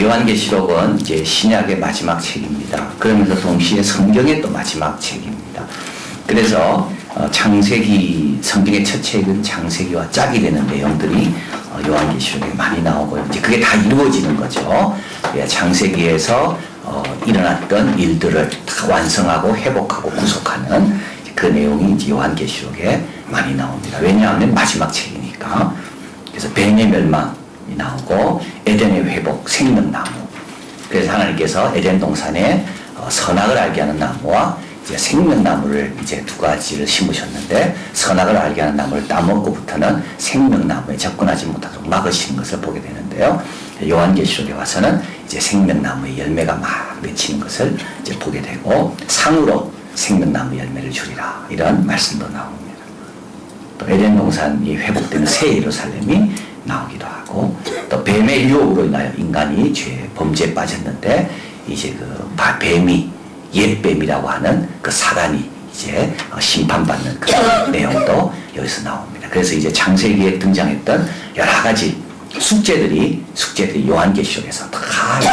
요한계시록은 이제 신약의 마지막 책입니다. 그러면서 동시에 성경의 또 마지막 책입니다. 그래서 창세기, 성경의 첫 책은 창세기와 짝이 되는 내용들이 요한계시록에 많이 나오고요. 이제 그게 다 이루어지는 거죠. 창세기에서 일어났던 일들을 다 완성하고 회복하고 구속하는 그 내용이 이제 요한계시록에 많이 나옵니다. 왜냐하면 마지막 책이니까. 그래서 뱀의 멸망이 나오고 에덴의 회복, 생명나무. 그래서 하나님께서 에덴 동산에 선악을 알게 하는 나무와 이제 생명나무를 이제 두 가지를 심으셨는데, 선악을 알게 하는 나무를 따먹고부터는 생명나무에 접근하지 못하도록 막으시는 것을 보게 되는데요. 요한계시록에 와서는 이제 생명나무의 열매가 막 맺히는 것을 이제 보게 되고, 상으로 생명나무 열매를 주리라, 이런 말씀도 나옵니다. 또 에덴 동산이 회복되는 새 예루살렘이 나오기도 하고, 또 뱀의 유혹으로 인하여 인간이 죄, 범죄에 빠졌는데, 이제 그 뱀이 옛뱀이라고 하는 그 사단이 이제 심판받는 그 내용도 여기서 나옵니다. 그래서 이제 창세기에 등장했던 여러 가지 숙제들이 요한계시록에서 다 이제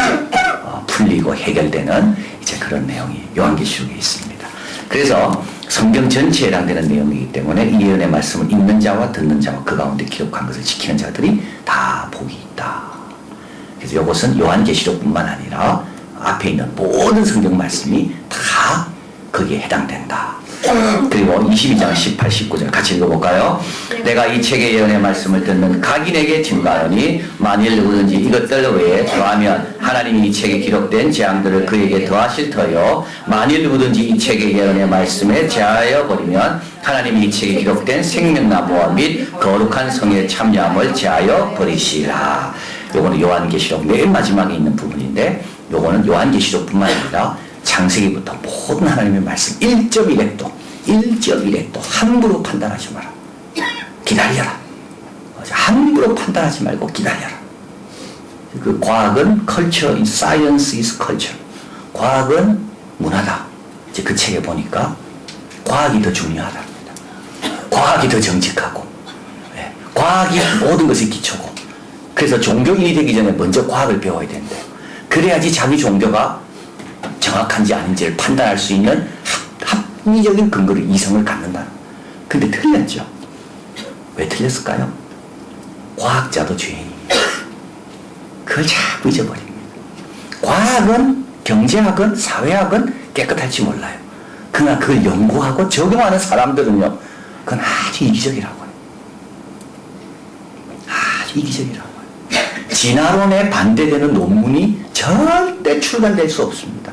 풀리고 해결되는 이제 그런 내용이 요한계시록에 있습니다. 그래서 성경 전체에 해당되는 내용이기 때문에 이 예언의 말씀을 읽는 자와 듣는 자와 그 가운데 기록한 것을 지키는 자들이 다 복이 있다. 그래서 이것은 요한계시록뿐만 아니라 앞에 있는 모든 성경 말씀이 다 거기에 해당된다. 그리고 22장 18, 19절 같이 읽어볼까요? 내가 이 책의 예언의 말씀을 듣는 각인에게 증거하노니 만일 누구든지 이것들 외에 더하면 하나님이 이 책에 기록된 재앙들을 그에게 더하실 터요, 만일 누구든지 이 책의 예언의 말씀에 제하여 버리면 하나님이 이 책에 기록된 생명나무와 및 거룩한 성에 참여함을 제하여 버리시라. 요거는 요한계시록 맨 마지막에 있는 부분인데, 요거는 요한계시록뿐만 아니라 창세기부터 모든 하나님의 말씀 1.1획도 함부로 판단하지 마라. 기다려라. 함부로 판단하지 말고 기다려라. 그 과학은 culture, science is culture. 과학은 문화다. 이제 그 책에 보니까 과학이 더 중요하답니다. 과학이 더 정직하고, 과학이 모든 것의 기초고, 그래서 종교인이 되기 전에 먼저 과학을 배워야 된대요. 그래야지 자기 종교가 정확한지 아닌지를 판단할 수 있는 합리적인 근거를, 이성을 갖는다. 근데 틀렸죠. 왜 틀렸을까요? 과학자도 죄인입니다. 그걸 자꾸 잊어버립니다. 과학은, 경제학은, 사회학은 깨끗할지 몰라요. 그러나 그걸 연구하고 적용하는 사람들은요, 그건 아주 이기적이라고 해요. 아주 이기적이라고 해요. 진화론에 반대되는 논문이 절대 출간될 수 없습니다.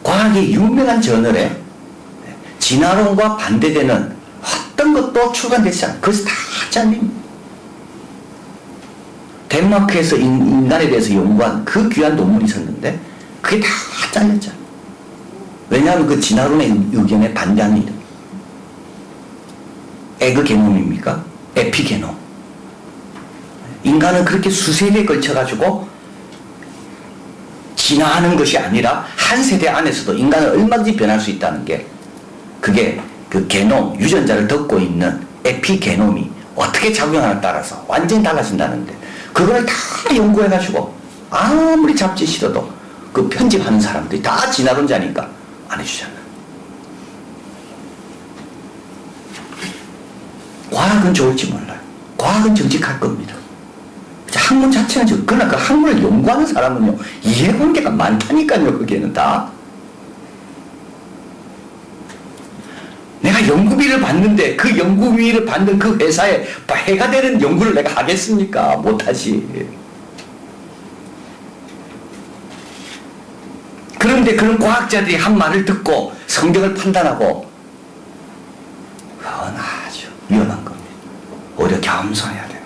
과학의 유명한 저널에 진화론과 반대되는 어떤 것도 출간되지 않아요. 그래서 다 잘립니다. 덴마크에서 인간에 대해서 연구한 그 귀한 논문이 있었는데 그게 다 잘렸잖아요. 왜냐하면 그 진화론의 의견에 반대하는 이들. 에그 게놈입니까? 에피게놈. 인간은 그렇게 수세기에 걸쳐가지고 진화하는 것이 아니라 한 세대 안에서도 인간은 얼마든지 변할 수 있다는 게, 그게 그 게놈, 유전자를 덮고 있는 에피게놈이 어떻게 작용하느냐에 따라서 완전히 달라진다는데, 그걸 다 연구해가지고 아무리 잡지 싫어도 그 편집하는 사람들이 다 진화론자니까 안 해주잖아요. 과학은 좋을지 몰라요. 과학은 정직할 겁니다. 학문 자체는 그러나 그 학문을 연구하는 사람은요, 이해관계가 많다니까요. 거기에는 다 내가 연구비를 받는데 그 연구비를 받는 그 회사에 해가 되는 연구를 내가 하겠습니까? 못하지. 그런데 그런 과학자들이 한 말을 듣고 성경을 판단하고, 그건 아주 위험한 겁니다. 오히려 겸손해야 돼요.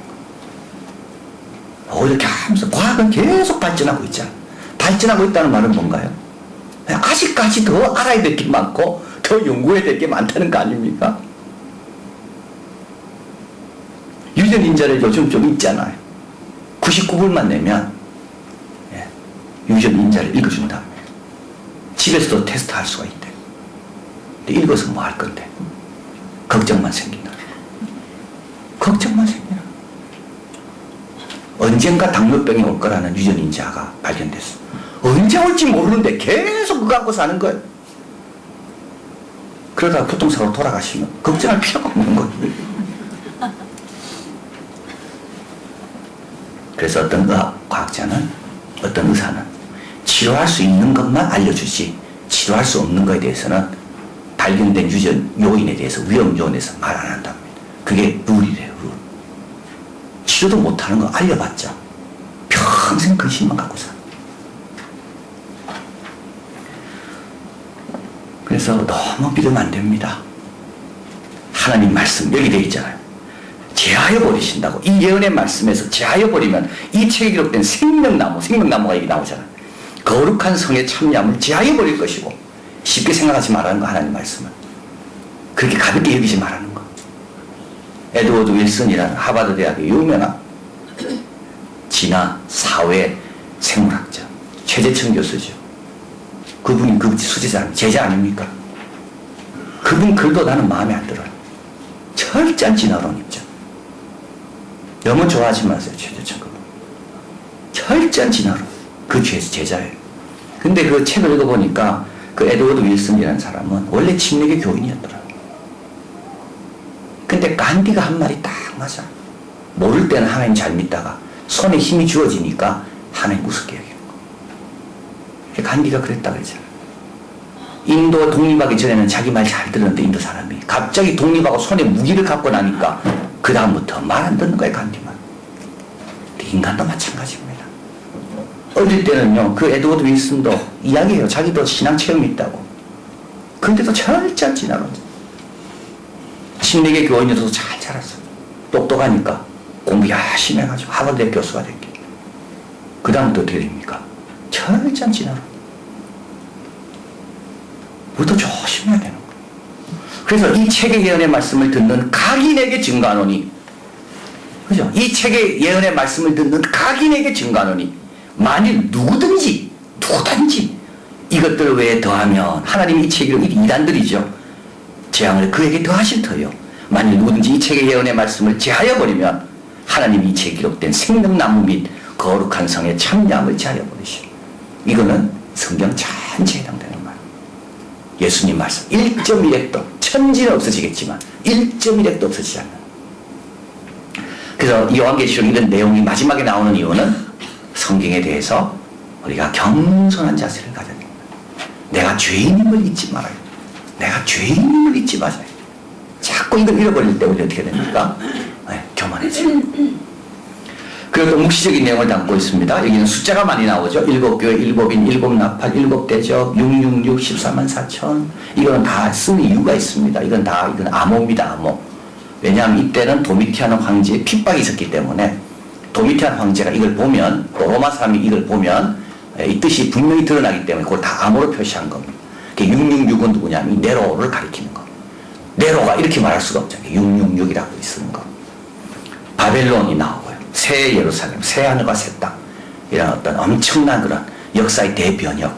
오히려 겸손. 과학은 계속 발전하고 있잖아. 발전하고 있다는 말은 뭔가요? 아직까지 더 알아야 될 게 많고 더 연구해야 될 게 많다는 거 아닙니까? 유전인자를 요즘 좀 있잖아요. 99불만 내면 유전인자를 읽어준다. 집에서도 테스트할 수가 있대. 근데 읽어서 뭐 할 건데? 걱정만 생긴다. 걱정만 생기나. 언젠가 당뇨병이 올 거라는 유전인자가 발견됐어. 언제 올지 모르는데 계속 그거 갖고 사는 거예요. 그러다가 교통사고로 돌아가시면 걱정할 필요가 없는 거예요. 그래서 어떤 과학자는, 어떤 의사는 치료할 수 있는 것만 알려주지 치료할 수 없는 것에 대해서는 발견된 유전 요인에 대해서, 위험 요인에서 말 안 한답니다. 그게 룰이래요, 룰. 치료도 못하는 거 알려봤자 평생 근심만 갖고 살아. 그래서 너무 믿으면 안 됩니다. 하나님 말씀 여기 되어 있잖아요. 제하여 버리신다고. 이 예언의 말씀에서 제하여 버리면 이 책에 기록된 생명나무가 여기 나오잖아요. 거룩한 성의 참여함을 제하여 버릴 것이고, 쉽게 생각하지 말라는 거, 하나님 말씀은. 그렇게 가볍게 여기지 말라는 거. 에드워드 윌슨이라는 하버드 대학의 유명한 진화, 사회, 생물학자, 최재천 교수죠. 그분이 그 수제자, 제자 아닙니까? 그분 글도 나는 마음에 안 들어요. 철저한 진화론 입장. 너무 좋아하지 마세요, 최재천 그분. 철저한 진화론. 그 제자예요. 근데 그 책을 읽어보니까 그 에드워드 윌슨이라는 사람은 원래 침례교 교인이었더라고요. 근데 간디가 한 말이 딱 맞아. 모를 때는 하나님 잘 믿다가 손에 힘이 주어지니까 하나님 우습게 여기는 거. 간디가 그랬다 그랬잖아요. 인도 독립하기 전에는 자기 말 잘 들었는데, 인도 사람이 갑자기 독립하고 손에 무기를 갖고 나니까 그 다음부터 말 안 듣는 거예요, 간디만. 인간도 마찬가지입니다. 어릴 때는요, 그 에드워드 윌슨도 이야기해요. 자기도 신앙 체험이 있다고. 근데도 철저한 진화론. 침례교 교인으로서 잘 자랐어요. 똑똑하니까 공부 열심히 해가지고 하버드 교수가 됐게. 그 다음부터 어떻게 됩니까? 철저한 진화론. 우리도 조심해야 되는 거예요. 그래서 이 책의 예언의 말씀을 듣는 각인에게 증거하노니, 그죠? 이 책의 예언의 말씀을 듣는 각인에게 증거하노니, 만일 누구든지 이것들 외에 더하면, 하나님이 이 책으로 이단들이죠. 재앙을 그에게 더하실 터요. 만일 누구든지 이 책의 예언의 말씀을 제하여 버리면 하나님이 이 책에 기록된 생명나무 및 거룩한 성의 참여함을 제하여 버리시오. 이거는 성경 전체에 해당되는 말. 예수님 말씀 1.1핵도, 천지는 없어지겠지만 1.1핵도 없어지지 않는. 그래서 요한계시록 이런 내용이 마지막에 나오는 이유는 성경에 대해서 우리가 겸손한 자세를 가져야 됩니다. 내가 죄인임을 잊지 말아요. 내가 죄인임을 잊지 마세요. 자꾸 이걸 잃어버릴 때 우리 어떻게 됩니까? 네, 교만해져요. 그리고 또 묵시적인 내용을 담고 있습니다. 여기는 숫자가 많이 나오죠. 7교회, 7인, 7나팔, 7대접, 666, 14만 4천. 이거는 다 쓰는 이유가 있습니다. 이건 암호입니다, 암호. 왜냐하면 이때는 도미티안 황제의 핍박이 있었기 때문에, 도미티안 황제가 이걸 보면, 또 로마 사람이 이걸 보면 이 뜻이 분명히 드러나기 때문에 그걸 다 암호로 표시한 겁니다. 666은 누구냐면 네로를 가리키는 거. 네로가 이렇게 말할 수가 없잖아요. 666이라고 쓰는 거. 바벨론이 나오고요. 새 예루살렘, 새 하늘과 새 땅. 이런 어떤 엄청난 그런 역사의 대변혁,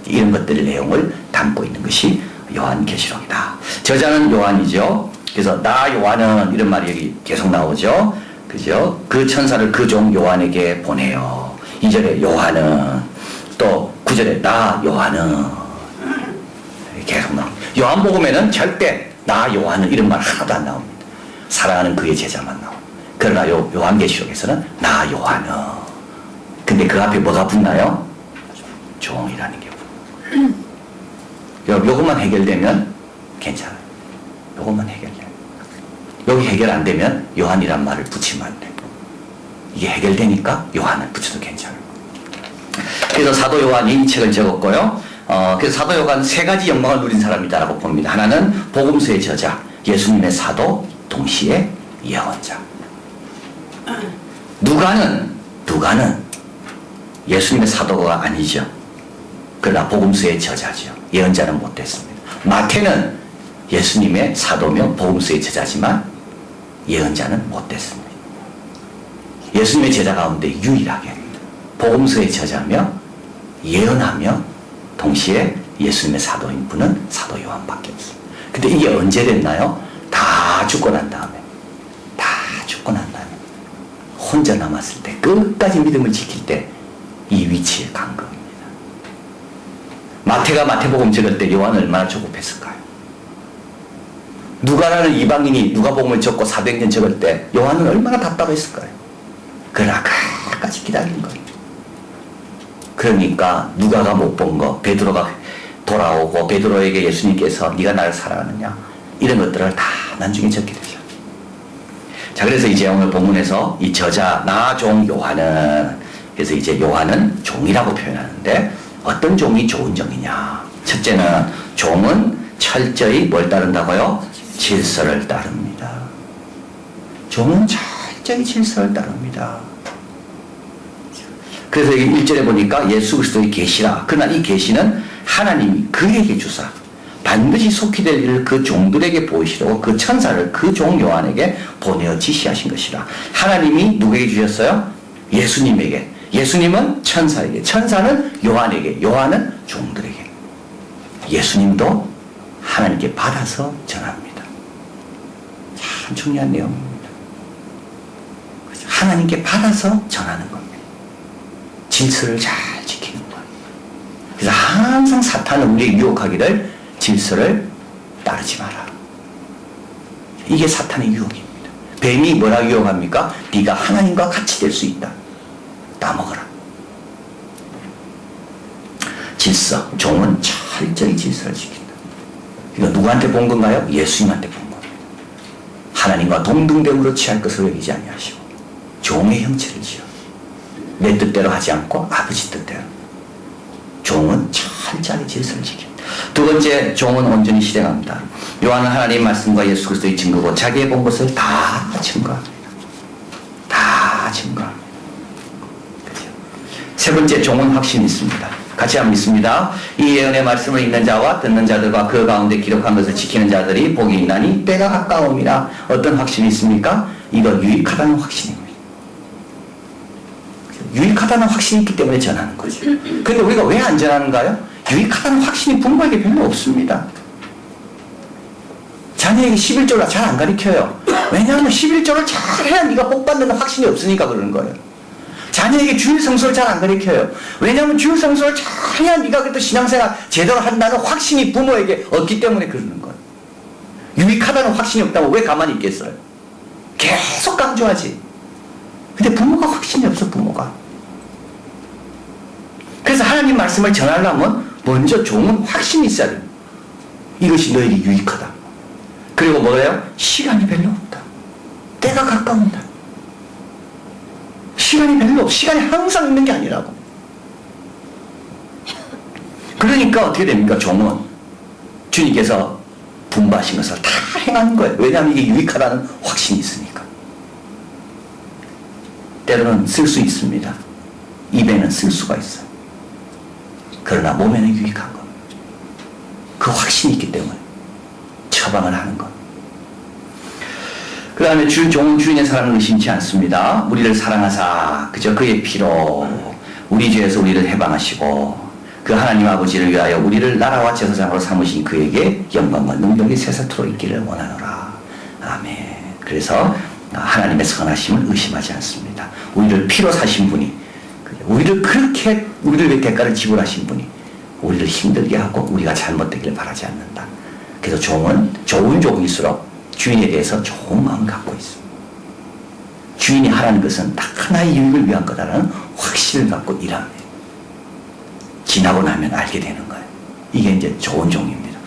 이런 것들의 내용을 담고 있는 것이 요한계시록이다. 저자는 요한이죠. 그래서 나 요한은 이런 말이 여기 계속 나오죠. 그죠? 그 천사를 그 종 요한에게 보내요. 2절에 요한은, 또 9절에 나 요한은 계속 나옵니다. 요한복음에는 절대 나 요한은 이런 말 하나도 안 나옵니다. 사랑하는 그의 제자만 나옵니다. 그러나 요한계시록에서는 나 요한은. 근데 그 앞에 뭐가 붙나요? 종이라는 게 붙나요? 요것만 해결되면 괜찮아요. 요것만 해결돼요. 여기 해결 안 되면 요한이란 말을 붙이면 안 돼요. 이게 해결되니까 요한을 붙여도 괜찮아요. 그래서 사도 요한이 이 책을 적었고요. 그래서 사도 요한은 세 가지 영광을 누린 사람이다라고 봅니다. 하나는 복음서의 저자, 예수님의 사도, 동시에 예언자. 누가는 예수님의 사도가 아니죠. 그러나 복음서의 저자죠. 예언자는 못됐습니다. 마태는 예수님의 사도며 복음서의 저자지만 예언자는 못됐습니다. 예수님의 제자 가운데 유일하게 복음서의 저자며 예언하며 동시에 예수님의 사도인 분은 사도 요한밖에 없습니다. 근데 이게 언제 됐나요? 다 죽고 난 다음에 혼자 남았을 때, 끝까지 믿음을 지킬 때 이 위치에 간 겁니다. 마태가 마태복음 적을 때 요한은 얼마나 조급했을까요? 누가라는 이방인이 누가복음을 적고 400년 적을 때 요한은 얼마나 답답했을까요? 그러나 끝까지 기다린 거예요. 그러니까 누가가 못 본 거, 베드로가 돌아오고 베드로에게 예수님께서 네가 나를 사랑하느냐 이런 것들을 다 나중에 적게 되죠. 자, 그래서 이제 오늘 본문에서 이 저자 나 종 요한은, 그래서 이제 요한은 종이라고 표현하는데 어떤 종이 좋은 종이냐? 첫째는 종은 철저히 뭘 따른다고요? 질서를 따릅니다. 종은 철저히 질서를 따릅니다. 그래서 여기 1절에 보니까 예수 그리스도의 계시라. 그러나 이 계시는 하나님이 그에게 주사 반드시 속히 될 일을 그 종들에게 보이시려고 그 천사를 그 종 요한에게 보내어 지시하신 것이라. 하나님이 누구에게 주셨어요? 예수님에게. 예수님은 천사에게, 천사는 요한에게, 요한은 종들에게. 예수님도 하나님께 받아서 전합니다. 참 중요한 내용입니다. 하나님께 받아서 전하는 겁니다. 질서를 잘 지키는 거예요. 그래서 항상 사탄은 우리에게 유혹하기를 질서를 따르지 마라. 이게 사탄의 유혹입니다. 뱀이 뭐라 유혹합니까? 네가 하나님과 같이 될 수 있다. 따먹어라. 질서, 종은 철저히 질서를 지킨다. 이거 누구한테 본 건가요? 예수님한테 본 겁니다. 하나님과 동등됨으로 취할 것을 여기지 아니하시고 종의 형체를 지어 내 뜻대로 하지 않고 아버지 뜻대로. 종은 철저하게 질서를 지킵니다. 두 번째, 종은 온전히 실행합니다. 요한은 하나님 말씀과 예수 그리스도의 증거고 자기의 본 것을 다 증거합니다. 다 증거합니다. 그렇죠? 세 번째, 종은 확신이 있습니다. 같이 한번 믿습니다. 이 예언의 말씀을 읽는 자와 듣는 자들과 그 가운데 기록한 것을 지키는 자들이 복이 있나니 때가 가까움이라. 어떤 확신이 있습니까? 이거 유익하다는 확신입니다. 유익하다는 확신이 있기 때문에 전하는 거죠. 그런데 우리가 왜 안 전하는가요? 유익하다는 확신이 부모에게 별로 없습니다. 자녀에게 11조를 잘 안 가르쳐요. 왜냐하면 11조를 잘 해야 네가 복 받는 확신이 없으니까 그러는 거예요. 자녀에게 주일 성수를 잘 안 가르쳐요. 왜냐하면 주일 성수를 잘 해야 네가 그래도 신앙생활 제대로 한다는 확신이 부모에게 없기 때문에 그러는 거예요. 유익하다는 확신이 없다고 왜 가만히 있겠어요? 계속 강조하지. 근데 부모가 확신이 없어, 부모가. 그래서 하나님 말씀을 전하려면 먼저 종은 확신이 있어야 돼요. 이것이 너에게 유익하다. 그리고 뭐예요? 시간이 별로 없다. 때가 가까운다. 시간이 별로 없어. 시간이 항상 있는 게 아니라고. 그러니까 어떻게 됩니까? 종은 주님께서 분부하신 것을 다 행하는 거예요. 왜냐하면 이게 유익하다는 확신이 있으니까. 때로는 쓸 수 있습니다. 입에는 쓸 수가 있어요. 그러나 몸에는 유익한 겁니다. 그 확신이 있기 때문에 처방을 하는 것. 그 다음에 종은 주인의 사랑을 의심치 않습니다. 우리를 사랑하사 그저 그의 피로 우리 죄에서 우리를 해방하시고 그 하나님 아버지를 위하여 우리를 나라와 제사장으로 삼으신 그에게 영광과 능력이 세세토록 있기를 원하노라. 아멘. 그래서 하나님의 선하심을 의심하지 않습니다. 우리를 피로 사신 분이, 우리를 그렇게 우리를 위해 대가를 지불하신 분이 우리를 힘들게 하고 우리가 잘못되기를 바라지 않는다. 그래서 종은 좋은 종일수록 주인에 대해서 좋은 마음을 갖고 있습니다. 주인이 하라는 것은 딱 하나의 유익을 위한 거다라는 확신을 갖고 일합니다. 지나고 나면 알게 되는 거예요. 이게 이제 좋은 종입니다.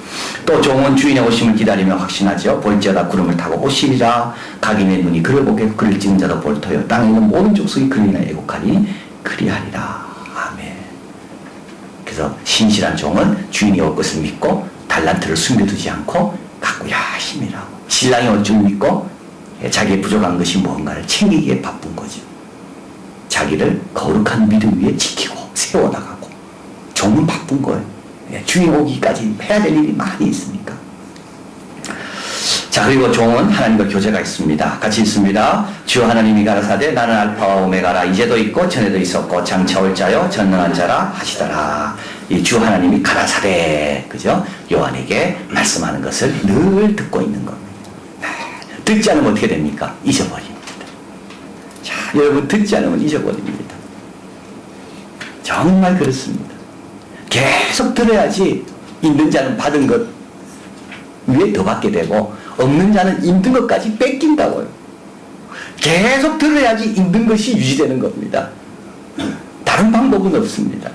또 종은 주인의 오심을 기다리며 확신하죠. 볼지어다 구름을 타고 오시리라. 각인의 눈이 그를 보게 그를 찍는 자도 볼터요. 땅에 있는 모든 족속이 그를 인하여 애곡하니 그리하리라. 아멘. 그래서 신실한 종은 주인이 올 것을 믿고 달란트를 숨겨두지 않고 갖고 야심히 일하고, 신랑이 올 줄 믿고 자기의 부족한 것이 무언가를 챙기기에 바쁜 거죠. 자기를 거룩한 믿음 위에 지키고 세워나가고. 종은 바쁜 거예요. 주인 오기까지 해야 될 일이 많이 있으니까. 자, 그리고 종은 하나님과 교제가 있습니다. 같이 있습니다. 주 하나님이 가라사대 나는 알파와 오메가라. 이제도 있고 전에도 있었고 장차 올 자요 전능한 자라 하시더라. 이 주 하나님이 가라사대, 그죠? 요한에게 말씀하는 것을 늘 듣고 있는 겁니다. 듣지 않으면 어떻게 됩니까? 잊어버립니다. 자, 여러분 듣지 않으면 잊어버립니다. 정말 그렇습니다. 계속 들어야지 있는 자는 받은 것 위에 더 받게 되고 없는 자는 힘든 것까지 뺏긴다고요. 계속 들어야지 힘든 것이 유지되는 겁니다. 다른 방법은 없습니다.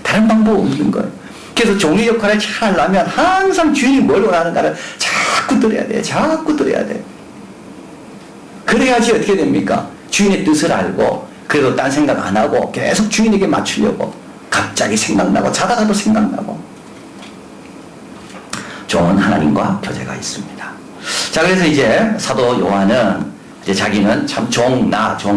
다른 방법 없는 거예요. 그래서 종의 역할을 잘 하려면 항상 주인이 뭘 원하는가를 자꾸 들어야 돼요. 자꾸 들어야 돼요. 그래야지 어떻게 됩니까? 주인의 뜻을 알고 그래도 딴 생각 안 하고 계속 주인에게 맞추려고 갑자기 생각나고 자다가도 생각나고 좋은 하나님과 교제가 있습니다. 자, 그래서 이제 사도 요한은 이제 자기는 참 종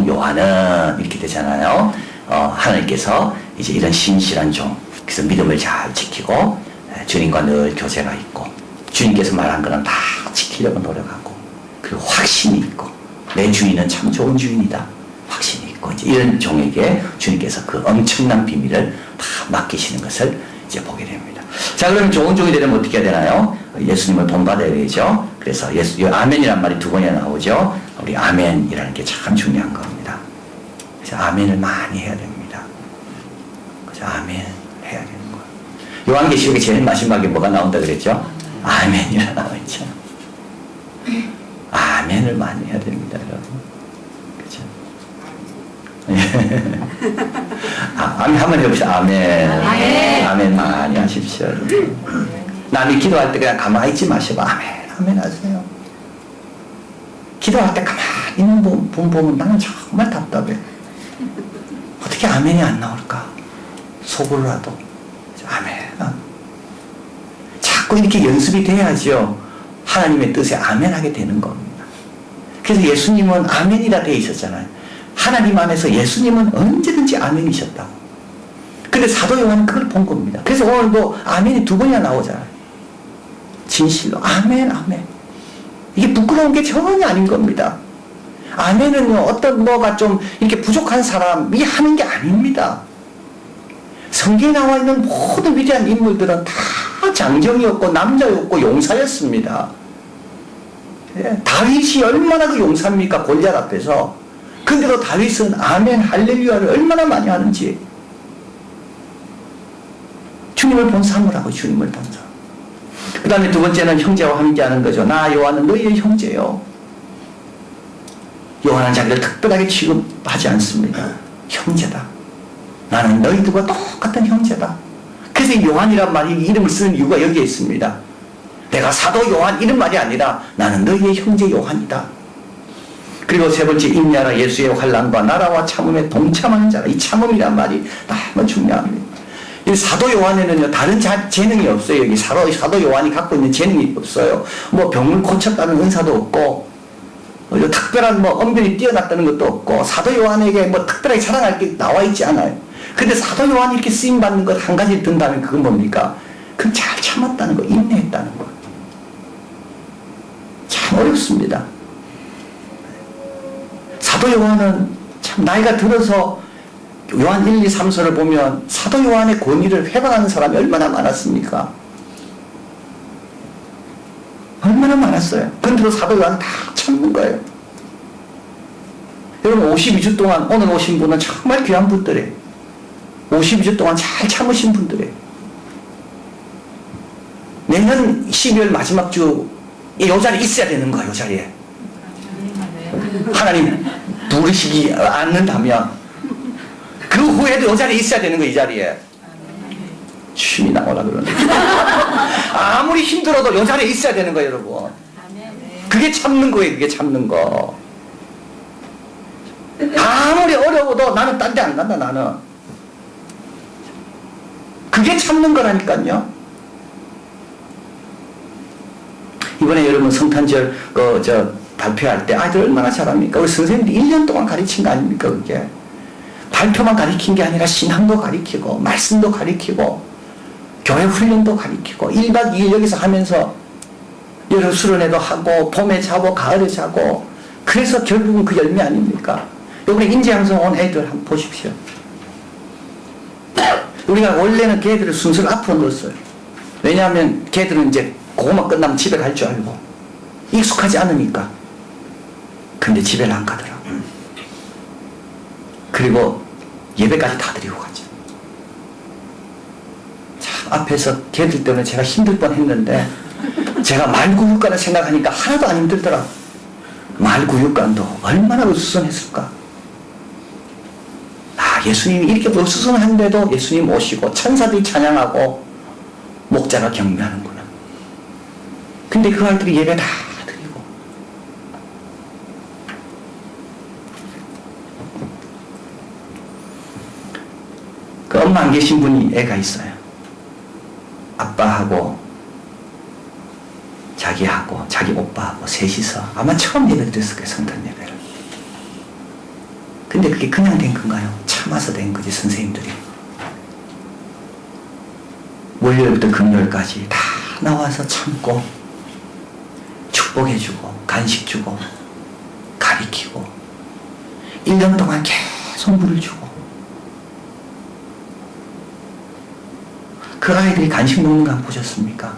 요한은 이렇게 되잖아요. 하나님께서 이제 이런 신실한 종, 그래서 믿음을 잘 지키고 주님과 늘 교제가 있고 주님께서 말한 거는 다 지키려고 노력하고 그리고 확신이 있고 내 주인은 참 좋은 주인이다. 확신이 있고 이제 이런 종에게 주님께서 그 엄청난 비밀을 다 맡기시는 것을 이제 보게 됩니다. 자, 그러면 좋은 종이 되려면 어떻게 해야 되나요? 예수님을 본받아야 되죠. 그래서 아멘이란 말이 2번이나 나오죠. 우리 아멘이라는 게 참 중요한 겁니다. 그래서 아멘을 많이 해야 됩니다. 그래서 아멘 해야 되는 거예요. 요한계시록에 제일 마지막에 뭐가 나온다 그랬죠? 아멘이라 나와있죠. 아멘을 많이 해야 됩니다, 여러분. 아멘 한번 해봅시다. 아멘. 아멘 많이 하십시오. 남이 기도할 때 그냥 가만히 있지 마시고 아멘 아멘 하세요. 기도할 때 가만히 있는 분 보면 나는 정말 답답해. 어떻게 아멘이 안 나올까? 속으로라도 아멘. 자꾸 이렇게 연습이 돼야죠. 하나님의 뜻에 아멘하게 되는 겁니다. 그래서 예수님은 아멘이라 되어 있었잖아요. 하나님 안에서 예수님은 언제든지 아멘이셨다고. 근데 사도 요한은 그걸 본 겁니다. 그래서 오늘도 아멘이 2번이나 나오잖아요. 진실로 아멘 아멘. 이게 부끄러운 게 전혀 아닌 겁니다. 아멘은요 어떤 뭐가 좀 이렇게 부족한 사람이 하는 게 아닙니다. 성경에 나와 있는 모든 위대한 인물들은 다 장정이었고 남자였고 용사였습니다. 예, 다윗이 얼마나 그 용사입니까? 골리앗 앞에서. 근데도 다윗은 아멘 할렐루야를 얼마나 많이 하는지. 주님을 본 사람이라고. 주님을 본 사람. 그 다음에 2번째는 형제와 함께하는 거죠. 나 요한은 너희의 형제요. 요한은 자기를 특별하게 취급하지 않습니다. 형제다. 나는 너희들과 똑같은 형제다. 그래서 이 요한이란 말이 이름을 쓰는 이유가 여기에 있습니다. 내가 사도 요한 이런 말이 아니라 나는 너희의 형제 요한이다. 그리고 3번째 인내하라. 예수의 환난과 나라와 참음에 동참하는 자라. 이 참음이란 말이 너무 중요합니다. 이 사도 요한에는요 다른 재능이 없어요. 여기 사도 요한이 갖고 있는 재능이 없어요. 뭐 병을 고쳤다는 은사도 없고 특별한 뭐 언변이 뛰어났다는 것도 없고 사도 요한에게 뭐 특별하게 자랑할 게 나와 있지 않아요. 근데 사도 요한이 이렇게 쓰임 받는 것 한 가지 든다면 그건 뭡니까? 그건 잘 참았다는 거, 인내했다는 거. 참 어렵습니다. 사도 요한은 참 나이가 들어서 요한 1, 2, 3서를 보면 사도 요한의 권위를 회방하는 사람이 얼마나 많았습니까? 얼마나 많았어요. 그런데도 사도 요한은 다 참는 거예요. 여러분 52주 동안 오늘 오신 분은 정말 귀한 분들이에요. 52주 동안 잘 참으신 분들이에요. 내년 12월 마지막 주 이 자리에 있어야 되는 거예요. 이 자리에. 하나님 부르시기 않는다면 그 후에도 이 자리에 있어야 되는 거예요. 이 자리에. 춤이 나오라 그러네. 아무리 힘들어도 이 자리에 있어야 되는 거예요. 여러분. 그게 참는 거예요. 그게 참는 거. 아무리 어려워도 나는 딴 데 안 간다. 나는. 그게 참는 거라니까요. 이번에 여러분 성탄절 발표할 때 아이들 얼마나 잘합니까? 우리 선생님들이 1년 동안 가르친 거 아닙니까? 그게 발표만 가르친 게 아니라 신앙도 가르치고 말씀도 가르치고 교회 훈련도 가르치고 1박 2일 여기서 하면서 여름 수련회도 하고 봄에 자고 가을에 자고 그래서 결국은 그 열매 아닙니까? 이번에 인재양성 온 애들 한번 보십시오. 우리가 원래는 걔들을 순서를 앞으로 넣었어요. 왜냐하면 걔들은 이제 그것만 끝나면 집에 갈 줄 알고 익숙하지 않으니까. 근데 집에는 안 가더라고요. 그리고 예배까지 다 드리고 가죠. 참 앞에서 걔들 때문에 제가 힘들 뻔했는데 제가 말구육관을 생각하니까 하나도 안 힘들더라. 말구육관도 얼마나 으스스했을까. 예수님이 이렇게 으스스한데도 예수님 오시고 천사들이 찬양하고 목자가 경배하는구나. 근데 그 아이들이 예배 다 드리고. 그 엄마 안 계신 분이 애가 있어요. 아빠하고 자기하고 자기 오빠하고 셋이서 아마 처음 예배 드렸을 거예요. 성탄 예배를. 근데 그게 그냥 된 건가요? 참아서 된 거지. 선생님들이 월요일부터 금요일까지 다 나와서 참고 축복해주고 간식 주고 가리키고 1년 동안 계속 물을 주고. 그 아이들이 간식 먹는 거 안 보셨습니까?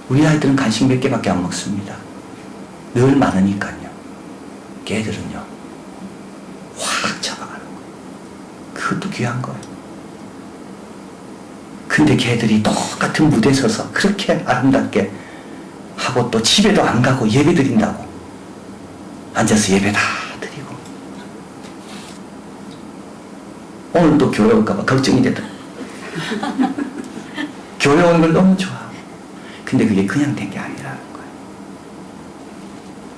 우리 아이들은 간식 몇 개밖에 안 먹습니다. 늘 많으니까요. 걔들은요 확 잡아가는 거예요. 그것도 귀한 거예요. 근데 걔들이 똑같은 무대에 서서 그렇게 아름답게 하고 또 집에도 안 가고 예배 드린다고 앉아서 예배 다 드리고. 오늘도 교회 올까봐 걱정이 되더라고요. 교회 오는 걸 너무 좋아하고. 근데 그게 그냥 된 게 아니라는 거예요.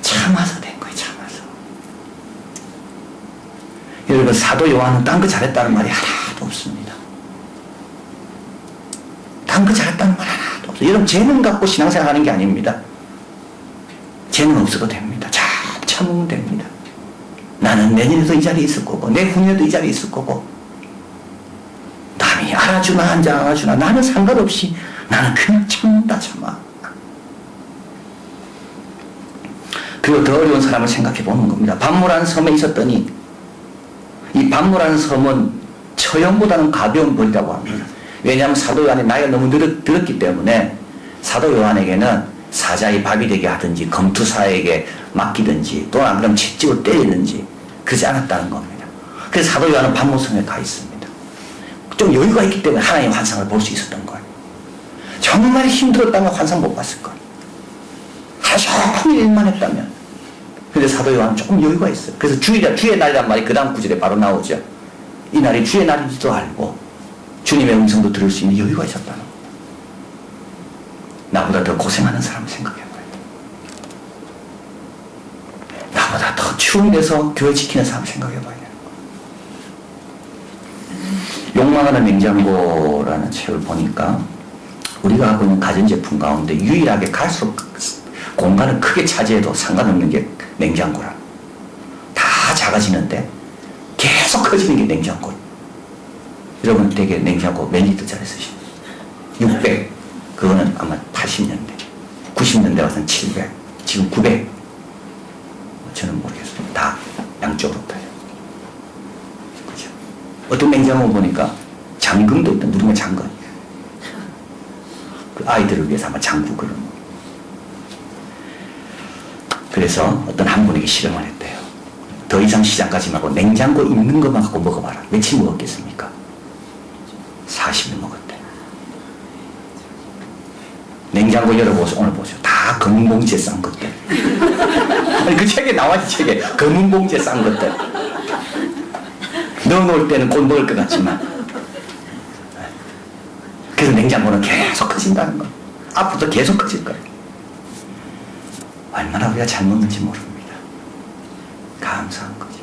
참아서 된 거예요. 참아서. 여러분, 사도 요한은 딴 거 잘했다는 말이 하나도 없습니다. 딴 거 잘했다는 말 하나도 없어요. 여러분, 재능 갖고 신앙생활 하는 게 아닙니다. 재능 없어도 됩니다. 잘 참으면 됩니다. 나는 내년에도 이 자리에 있을 거고 내 후년에도 이 자리에 있을 거고 남이 알아주나 안 알아주나 나는 상관없이 나는 그냥 참는다. 참아. 그리고 더 어려운 사람을 생각해 보는 겁니다. 반모라는 섬에 있었더니 이 반모라는 섬은 처형보다는 가벼운 벌이라고 합니다. 왜냐하면 사도 요한의 나이가 너무 들었기 때문에 사도 요한에게는 사자의 밥이 되게 하든지 검투사에게 맡기든지 또는 안 그러면 채찍으로 때리든지 그러지 않았다는 겁니다. 그래서 사도 요한은 반모섬에 가 있습니다. 좀 여유가 있기 때문에 하나님의 환상을 볼 수 있었던 거예요. 정말 힘들었다면 환상 못 봤을 거예요. 하루 종일 일만 했다면. 근데 사도 요한은 조금 여유가 있어요. 그래서 주의 날이란 말이 그 다음 구절에 바로 나오죠. 이 날이 주의 날인지도 알고 주님의 음성도 들을 수 있는 여유가 있었다는 거예요. 나보다 더 고생하는 사람을 생각해봐요. 나보다 더 추운 데서 교회 지키는 사람 생각해봐요. 욕망하는 냉장고라는 책을 보니까 우리가 갖고 있는 가전제품 가운데 유일하게 갈수록 공간을 크게 차지해도 상관없는 게 냉장고라. 다 작아지는데 계속 커지는 게 냉장고. 여러분 되게 냉장고 몇 리터짜리 쓰시죠? 600. 그거는 아마 80년대. 90년대 와서는 700. 지금 900. 저는 모르겠어요. 다 양쪽으로 타요. 그죠? 어떤 냉장고 보니까 잠금도 있다. 누르면 잠금. 그 아이들을 위해서 아마 잠그거든. 그래서 어떤 한 분에게 실험을 했대요. 더 이상 시장 가지 말고 냉장고 있는 것만 갖고 먹어봐라. 며칠 먹었겠습니까? 40일 먹었대. 냉장고 열어보세요. 오늘 보세요. 다 검은 봉지에 싼 것들. 아니, 그 책에 나와있는 책에 검은 봉지에 싼 것들. 넣어놓을 때는 곧 먹을 것 같지만. 그래서 냉장고는 계속 커진다는 거. 앞으로도 계속 커질 거예요. 얼마나 우리가 잘 먹는지 모릅니다. 감사한 거죠.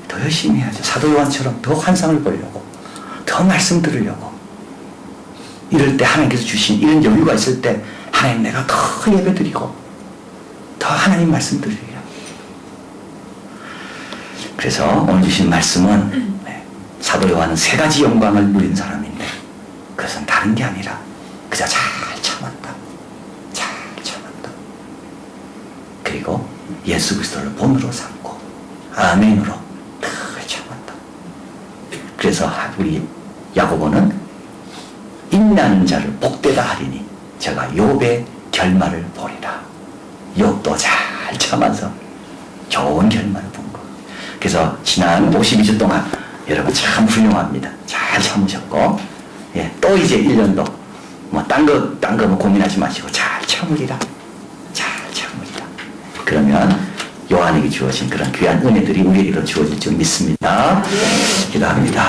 더 열심히 해야죠. 사도 요한처럼 더 환상을 보려고, 더 말씀 들으려고. 이럴 때 하나님께서 주신 이런 여유가 있을 때 하나님 내가 더 예배 드리고 더 하나님 말씀 들으리라. 그래서 오늘 주신 말씀은 사도 요한은 세 가지 영광을 누린 사람인데 그것은 다른 게 아니라 그저 잘 참았다. 잘 참았다. 그리고 예수 그리스도를 본으로 삼고 아멘으로 늘 참았다. 그래서 우리 야고보는 인내하는 자를 복되다 하리니 제가 욥의 결말을 보리라. 욥도 잘 참아서 좋은 결말을 본 거. 그래서 지난 52주 동안 여러분 참 훌륭합니다. 잘 참으셨고, 예, 또 이제 1년도 뭐 딴 거 뭐 고민하지 마시고 잘 참으리라. 잘 참으리라. 그러면 요한에게 주어진 그런 귀한 은혜들이 우리에게도 주어질 줄 믿습니다. 기도합니다.